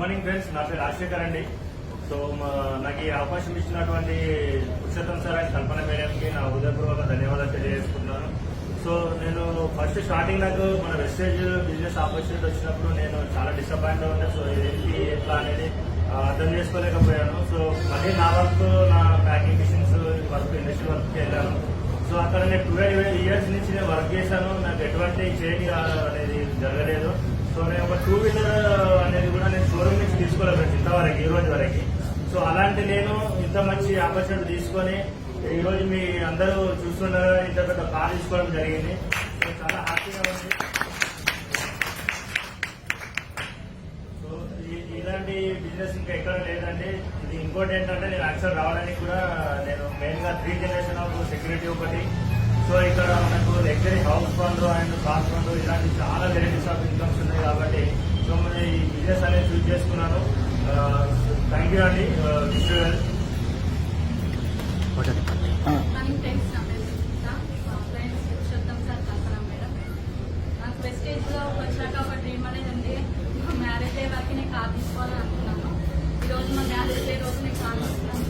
Morning friends, నా పేరు రాజశేఖర్ అండి. సో నాకు ఈ అవకాశం ఇచ్చినటువంటి పురుషోత్తం సార్ అండ్ కల్పన మేడంకి నా హృదయపూర్వక ధన్యవాదాలు తెలియజేసుకుంటున్నాను. సో నేను ఫస్ట్ స్టార్టింగ్ నాకు మన వెస్టేజ్ బిజినెస్ ఆపర్చునిటీ వచ్చినప్పుడు నేను చాలా డిసప్పాయింట్ ఉండే. సో ఏంటి ఎట్లా అనేది అర్థం చేసుకోలేకపోయాను. సో మళ్ళీ నా వర్క్, నా ప్యాకింగ్ మిషన్స్ వర్క్, ఇండస్ట్రీ వర్క్కి వెళ్ళాను. సో అక్కడ నేను 12 years నుంచి నేను వర్క్ చేశాను. నాకు ఎటువంటి చేంజ్ అనేది జరగలేదు. సో నేను ఒక 2 wheeler అనేది కూడా నేను షోరూమ్ నుంచి తీసుకోలేదు ఇంతవరకు, ఈ రోజు వరకు. సో అలాంటి నేను ఇంత మంచి ఆపర్చునిటీ తీసుకొని ఈ రోజు మీ అందరూ చూస్తుండగా ఇంత పెద్ద కార్ తీసుకోవడం జరిగింది. సో చాలా హ్యాపీగా ఉంది. సో ఇలాంటి బిజినెస్ ఇంకా ఎక్కడ లేదండి. ఇది ఇంకోటి ఏంటంటే నేను యాక్చువల్ రావడానికి కూడా నేను మెయిన్ గా 3 generation ఆఫ్ సెక్యూరిటీ ఒకటి. సో ఇక్కడ మనకు luxury house fund and car fund ఇలాంటి చాలా వెరైటీస్ ఆఫ్ ఇన్కమ్స్ ఉన్నాయి కాబట్టి సో మనం ఈ బిజినెస్ అనేది చూస్ చేసుకున్నాను. థ్యాంక్ యూ అండి. నాకు వెస్టేజ్ లో వచ్చాక ఒక డ్రీమ్ అనేది ఉంది. మ్యారేజ్ డే వరకు నేను కార్ తీసుకోవాలని అనుకున్నాను. ఈరోజు మా మ్యారేజ్ డే రోజు నేను కార్ తీసుకున్నాను.